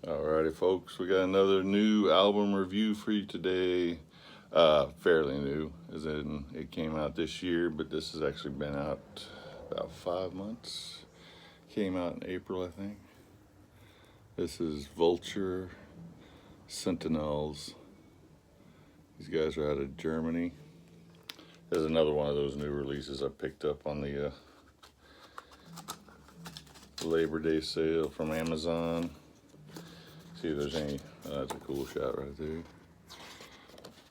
Alrighty, folks, we got another new album review for you today. Fairly new, as in it came out this year, but this has actually been out about 5 months. Came out in April, I think. This is Vulture, Sentinels. These guys are out of Germany. There's another one of those new releases I picked up on the Labor Day sale from Amazon. See if there's any. That's a cool shot right there.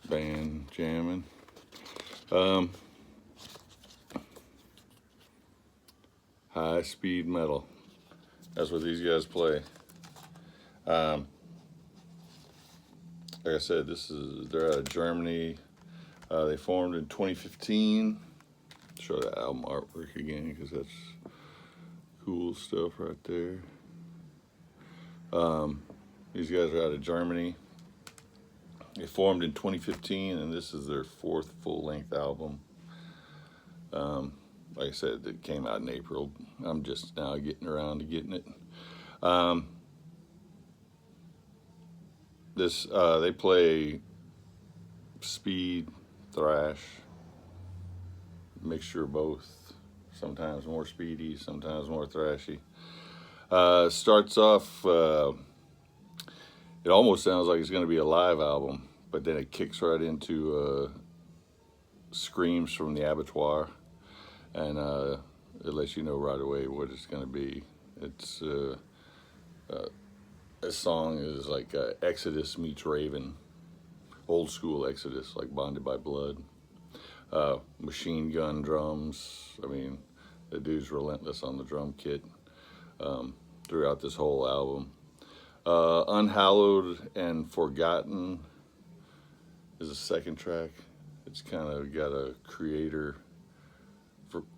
Band jamming. High speed metal. That's what these guys play. Like I said, they're out of Germany. They formed in 2015. Show the album artwork again because that's cool stuff right there. These guys are out of Germany. They formed in 2015, and this is their fourth full-length album. Like I said, it came out in April. I'm just now getting around to getting it. They play speed, thrash, mixture of both. Sometimes more speedy, sometimes more thrashy. Starts off. It almost sounds like it's going to be a live album, but then it kicks right into screams from the abattoir, and it lets you know right away what it's going to be. It's this song is like Exodus meets Raven, old school Exodus, like Bonded by Blood. Machine gun drums. I mean, the dude's relentless on the drum kit throughout this whole album. Unhallowed and Forgotten is a second track. It's kind of got a creator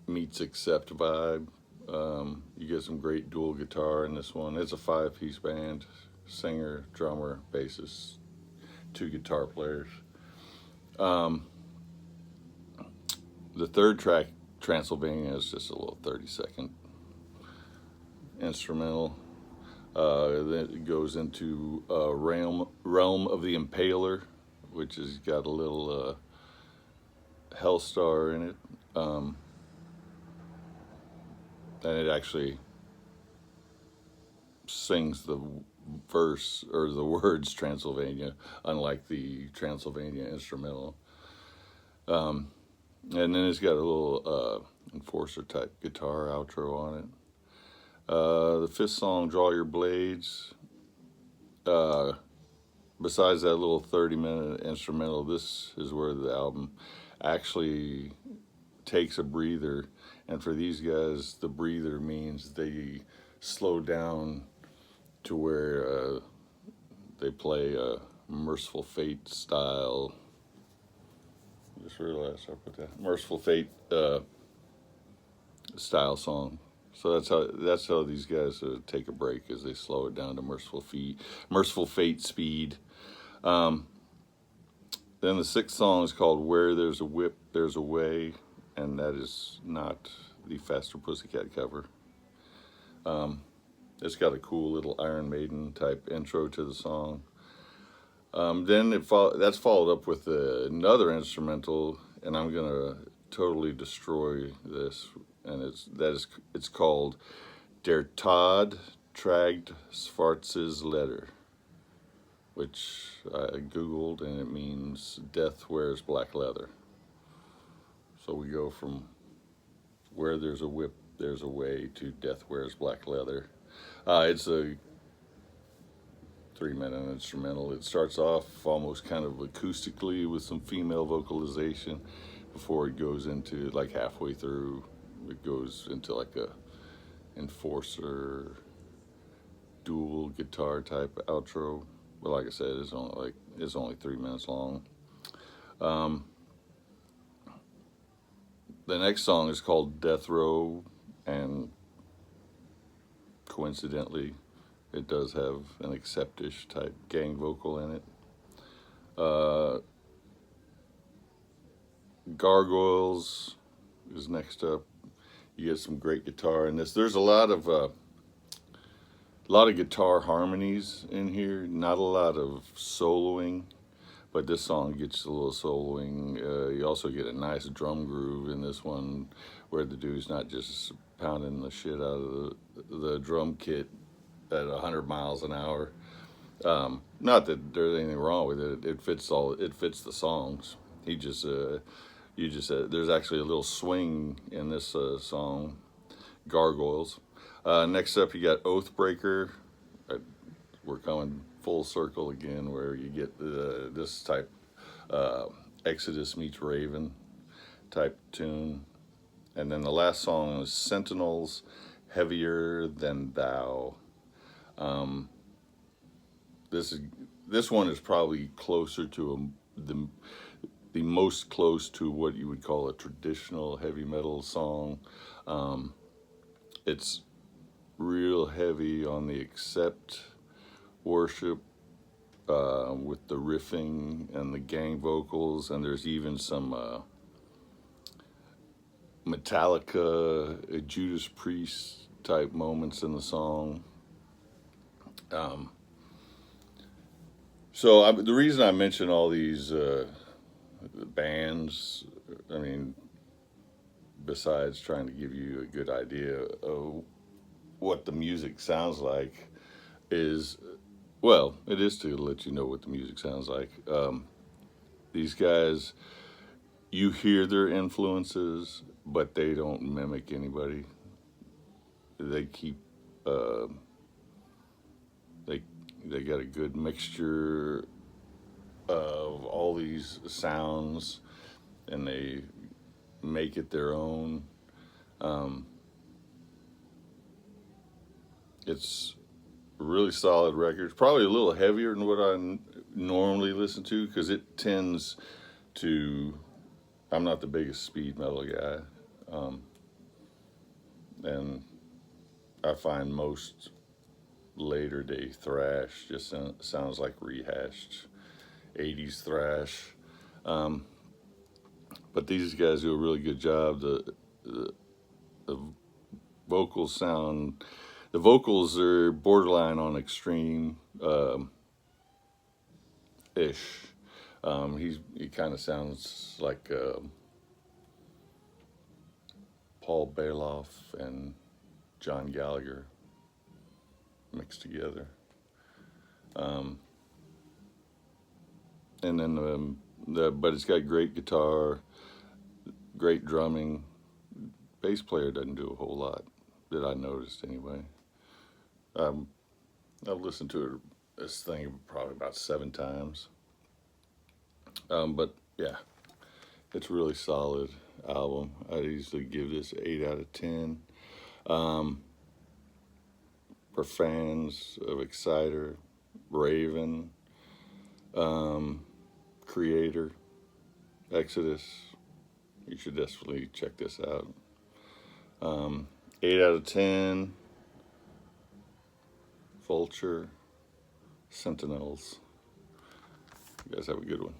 meets accept vibe. You get some great dual guitar in this one. It's a 5-piece band: singer, drummer, bassist, 2 guitar players. The third track, Transylvania, is just a little 30-second instrumental. Then it goes into Realm of the Impaler, which has got a little Hellstar in it. And it actually sings the verse or the words Transylvania, unlike the Transylvania instrumental. And then it's got a little Enforcer type guitar outro on it. The fifth song, Draw Your Blades. Besides that little 30-minute instrumental, this is where the album actually takes a breather. And for these guys, the breather means they slow down to where they play a Merciful Fate style. Just realized I put that Merciful Fate style song. So that's how these guys take a break, as they slow it down to Merciful Fate speed. Then the sixth song is called Where There's a Whip, There's a Way, and that is not the Faster Pussycat cover. It's got a cool little Iron Maiden type intro to the song. Then that's followed up with another instrumental, and I'm gonna totally destroy this. And it's called Der Tod tragt Schwarzes Leder, which I googled, and it means death wears black leather. So we go from Where There's a Whip, There's a Way to Death Wears Black Leather. It's a 3-minute instrumental. It starts off almost kind of acoustically with some female vocalization before it goes into, like, halfway through, it goes into like a Enforcer dual guitar type outro. But like I said, it's only 3 minutes long. The next song is called Death Row, and coincidentally, it does have an Acceptish type gang vocal in it. Gargoyles is next up. You get some great guitar in this. There's a lot of A lot of guitar harmonies in here, not a lot of soloing, but this song gets a little soloing. You also get a nice drum groove in this one where the dude's not just pounding the shit out of the drum kit at 100 miles an hour. Not that there's anything wrong with it. It fits the songs. He just there's actually a little swing in this song, Gargoyles. Next up, you got Oathbreaker. We're coming full circle again, where you get this type Exodus meets Raven type tune. And then the last song is Sentinels, Heavier Than Thou. This one is probably closer to the most close to what you would call a traditional heavy metal song. It's real heavy on the accept worship with the riffing and the gang vocals, and there's even some Metallica, Judas Priest type moments in the song. So the reason I mention all these bands, I mean, besides trying to give you a good idea of what the music sounds like, is, well, it is to let you know what the music sounds like. These guys, you hear their influences, but they don't mimic anybody. They keep, they got a good mixture of all these sounds, and they make it their own. It's a really solid record. It's probably a little heavier than what I normally listen to, because it tends to, I'm not the biggest speed metal guy, and I find most later day thrash just sounds like rehashed 80s thrash. But these guys do a really good job. The vocals sound, the vocals are borderline on extreme ish. He kind of sounds like Paul Bailoff and John Gallagher mixed together. And then but it's got great guitar, great drumming. Bass player doesn't do a whole lot that I noticed anyway. I've listened to this thing probably about 7 times. But yeah, it's a really solid album. I'd easily give this 8 out of 10. For fans of Exciter, Raven, Creator, Exodus, you should definitely check this out. 8 out of 10. Vulture, Sentinels. You guys have a good one.